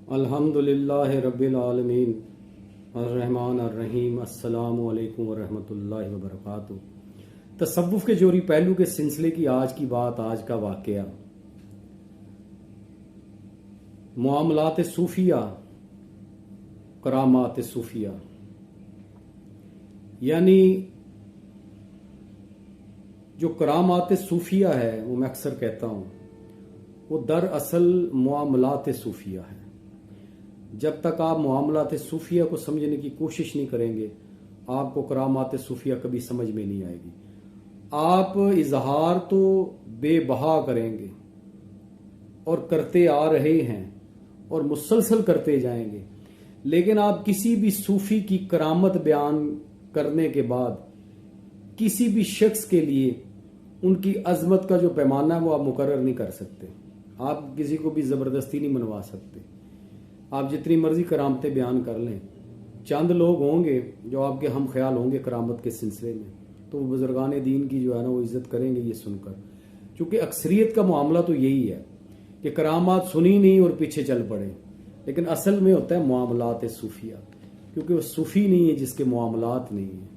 अल्हम्दुलिल्लाहि रब्बिल आलमीन अर्रहमान अर्रहीम अस्सलामु अलैकुम वरहमतुल्लाहि वबरकातुहू। तसव्वुफ के जोरी पहलू के सिलसिले की आज की बात, आज का वाकया मुआमलात सूफिया, करामात सूफिया। यानी जो करामात सूफिया है वो मैं अक्सर कहता हूँ वो दरअसल मुआमलात सूफिया है। जब तक आप मुआमलात सूफिया को समझने की कोशिश नहीं करेंगे आपको करामात सूफिया कभी समझ में नहीं आएगी। आप इजहार तो बेबहा करेंगे और करते आ रहे हैं और मुसलसल करते जाएंगे, लेकिन आप किसी भी सूफी की करामत बयान करने के बाद किसी भी शख्स के लिए उनकी अजमत का जो पैमाना है वो आप मुकर्रर नहीं कर सकते। आप किसी को भी ज़बरदस्ती नहीं मनवा सकते। आप जितनी मर्जी करामतें बयान कर लें, चंद लोग होंगे जो आपके हम ख्याल होंगे करामत के सिलसिले में, तो वो बुजुर्गान दीन की जो है ना वो इज्जत करेंगे ये सुनकर। क्योंकि अक्सरियत का मामला तो यही है कि करामात सुनी नहीं और पीछे चल पड़े, लेकिन असल में होता है मामलात सूफिया, क्योंकि वो सूफी नहीं है जिसके मामलात नहीं है।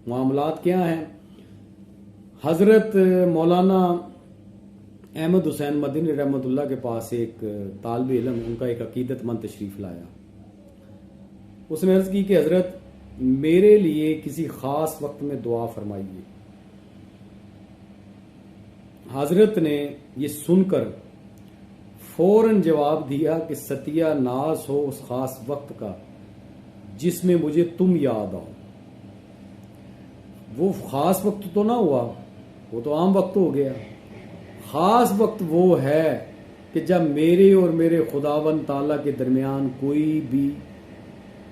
मामलात क्या है? हजरत मौलाना अहमद हुसैन मदनी रहमतुल्लाह के पास एक तालिब इल्म, उनका एक अकीदतमंद तशरीफ लाया। उसने अर्ज की कि हजरत मेरे लिए किसी खास वक्त में दुआ फरमाइए। हजरत ने ये सुनकर फौरन जवाब दिया कि सत्यानाश हो उस खास वक्त का जिसमें मुझे तुम याद आओ। वो खास वक्त तो ना हुआ, वो तो आम वक्त हो गया। खास वक्त वो है कि जब मेरे और मेरे खुदावन ताला के दरमियान कोई भी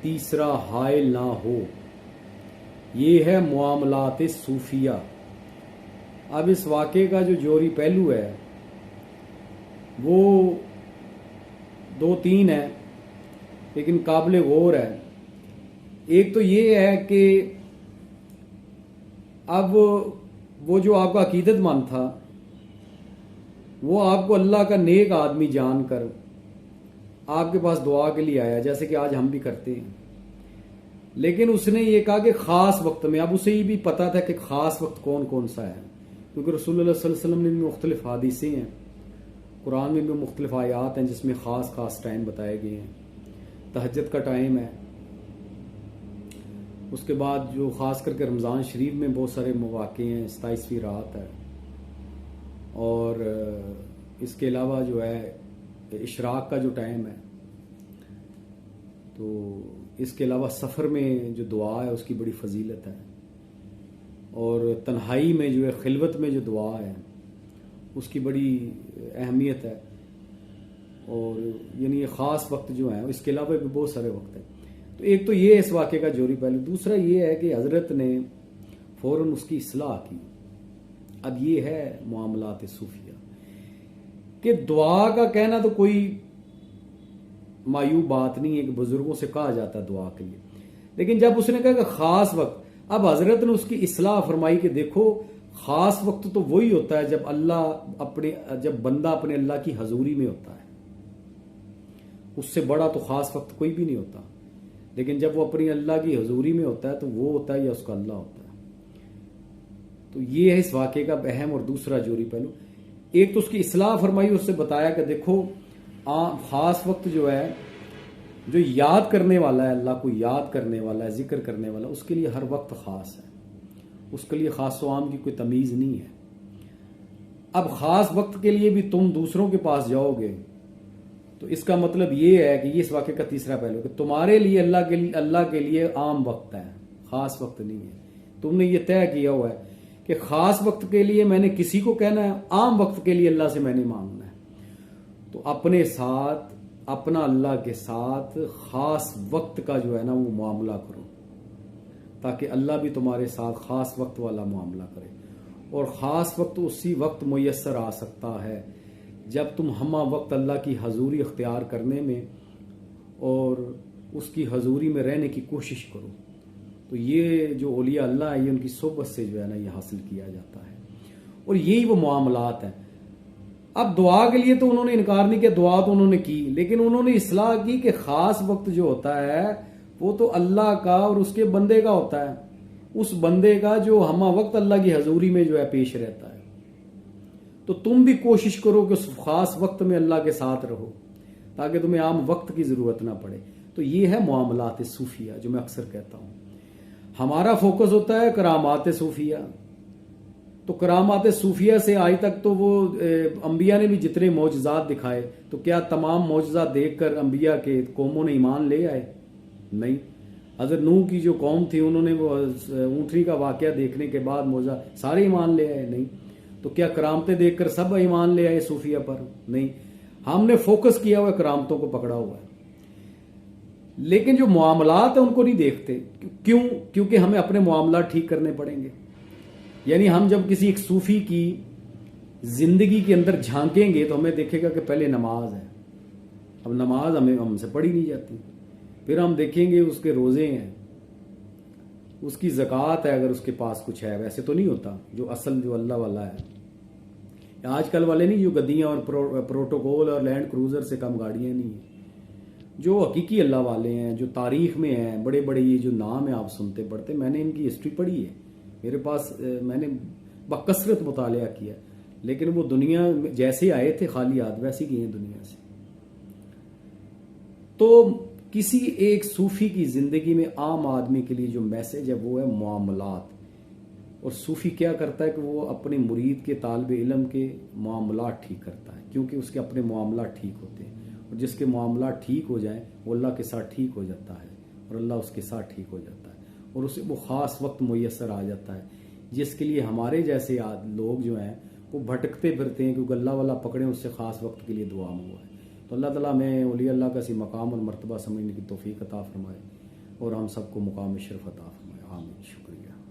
तीसरा हाइल ना हो। ये है मुआमलात सूफिया। अब इस वाक़े का जो जोरी पहलू है वो दो तीन है, लेकिन काबिल गौर है। एक तो ये है कि अब वो जो आपका अकीदतमंद था वो आपको अल्लाह का नेक आदमी जानकर आपके पास दुआ के लिए आया, जैसे कि आज हम भी करते हैं। लेकिन उसने ये कहा कि खास वक्त में। अब उसे ये भी पता था कि खास वक्त कौन कौन सा है, क्योंकि रसूलुल्लाह सल्लल्लाहु अलैहि वसल्लम में मुख्तलिफ हादीसें हैं, कुरान में भी मुख्तलिफ आयात हैं जिसमें खास खास टाइम बताए गए हैं। तहज्जुद का टाइम है, उसके बाद जो खास करके रमज़ान शरीफ में बहुत सारे मौक़े हैं, 27वीं रात है, और इसके अलावा जो है इशराक का जो टाइम है, तो इसके अलावा सफ़र में जो दुआ है उसकी बड़ी फजीलत है, और तन्हाई में जो है खिलवत में जो दुआ है उसकी बड़ी अहमियत है। और यानी ये ख़ास वक्त जो है, इसके अलावा भी बहुत सारे वक्त हैं। तो एक तो ये इस वाक़े का जोरी पहलू। दूसरा ये है कि हज़रत ने फ़ौरन उसकी इस्लाह की। अब ये है मामलात सूफिया कि दुआ का कहना तो कोई मायूब बात नहीं है कि बुजुर्गों से कहा जाता है दुआ के लिए, लेकिन जब उसने कहा कि खास वक्त, अब हजरत ने उसकी इस्लाह फरमाई कि देखो खास वक्त तो वही होता है जब बंदा अपने अल्लाह की हजूरी में होता है। उससे बड़ा तो खास वक्त कोई भी नहीं होता, लेकिन जब वो अपनी अल्लाह की हजूरी में होता है तो वो होता है या उसका अल्लाह होता है। तो ये है इस वाक़े का अहम और दूसरा जोरी पहलू। एक तो उसकी इस्लाह फरमाई, उससे बताया कि देखो खास वक्त जो है, जो याद करने वाला है, अल्लाह को याद करने वाला है, जिक्र करने वाला, उसके लिए हर वक्त ख़ास है। उसके लिए ख़ास व आम की कोई तमीज़ नहीं है। अब ख़ास वक्त के लिए भी तुम दूसरों के पास जाओगे तो इसका मतलब ये है कि ये इस वाक़े का तीसरा पहलू कि तुम्हारे लिए अल्लाह के लिए आम वक्त है, ख़ास वक्त नहीं है। तुमने ये तय किया हुआ है कि ख़ास वक्त के लिए मैंने किसी को कहना है, आम वक्त के लिए अल्लाह से मैंने मांगना है। तो अपने साथ, अपना अल्लाह के साथ ख़ास वक्त का जो है ना वो मामला करो, ताकि अल्लाह भी तुम्हारे साथ ख़ास वक्त वाला मामला करे। और ख़ास वक्त उसी वक्त मुयस्सर आ सकता है जब तुम हमा वक्त अल्लाह की हजूरी अख्तियार करने में और उसकी हजूरी में रहने की कोशिश करो। तो ये जो औलिया अल्लाह है, ये उनकी सोबत से जो है ना ये हासिल किया जाता है, और यही वो मामलात हैं। अब दुआ के लिए तो उन्होंने इनकार नहीं किया, दुआ तो उन्होंने की, लेकिन उन्होंने इस्लाह की कि खास वक्त जो होता है वो तो अल्लाह का और उसके बंदे का होता है, उस बंदे का जो हम वक्त अल्लाह की हजूरी में जो है पेश रहता है। तो तुम भी कोशिश करो कि उस खास वक्त में अल्लाह के साथ रहो ताकि तुम्हें आम वक्त की जरूरत ना पड़े। तो ये है मामलात सूफिया, जो मैं अक्सर कहता हूं। हमारा फोकस होता है करामात सूफिया। तो करामात सूफिया से आज तक तो वो अंबिया ने भी जितने मौजज़ात दिखाए, तो क्या तमाम मौजज़ात देखकर अंबिया के कौमों ने ईमान ले आए? नहीं। हज़रत नूह की जो कौम थी उन्होंने वो ऊँटनी का वाक़या देखने के बाद मौजा सारे ईमान ले आए? नहीं। तो क्या करामतें देखकर सब ईमान ले आए सूफिया पर? नहीं। हमने फोकस किया हुआ है, करामतों को पकड़ा हुआ है, लेकिन जो मामलात है उनको नहीं देखते। क्यों? क्योंकि हमें अपने मामलात ठीक करने पड़ेंगे। यानी हम जब किसी एक सूफी की जिंदगी के अंदर झांकेंगे तो हमें देखेगा कि पहले नमाज है, अब नमाज हमसे पढ़ी नहीं जाती। फिर हम देखेंगे उसके रोजे हैं, उसकी ज़कात है अगर उसके पास कुछ है, वैसे तो नहीं होता जो असल जो अल्लाह वाला है। आजकल वाले नहीं जो गद्दियां और प्रोटोकॉल और लैंड क्रूजर से कम गाड़ियां नहीं है, जो हकीकी अल्लाह वाले हैं, जो तारीख में हैं, बड़े बड़े ये जो नाम है आप सुनते पढ़ते, मैंने इनकी हिस्ट्री पढ़ी है मेरे पास, मैंने बकसरत मुतालिया किया, लेकिन वो दुनिया जैसे आए थे खाली हाथ वैसे गए हैं दुनिया से। तो किसी एक सूफी की जिंदगी में आम आदमी के लिए जो मैसेज है वो है मामलात। और सूफी क्या करता है कि वो अपने मुरीद के तालिब इल्म के मामलात ठीक करता है, क्योंकि उसके अपने मामलात ठीक होते हैं, और जिसके मामलात ठीक हो जाएं वो अल्लाह के साथ ठीक हो जाता है और अल्लाह उसके साथ ठीक हो जाता है, और उसे वो ख़ास वक्त मुयस्सर आ जाता है, जिसके लिए हमारे जैसे लोग जो हैं वो भटकते फिरते हैं, क्योंकि अल्लाह वाला पकड़े उससे ख़ास वक्त के लिए दुआ मंगवाए। तो अल्लाह ताला हमें औलिया अल्लाह का सी मकाम और मर्तबा समझने की तौफीक अता फरमाए और हम सबको मुकाम शरफ अता फरमाए। आमीन। शुक्रिया।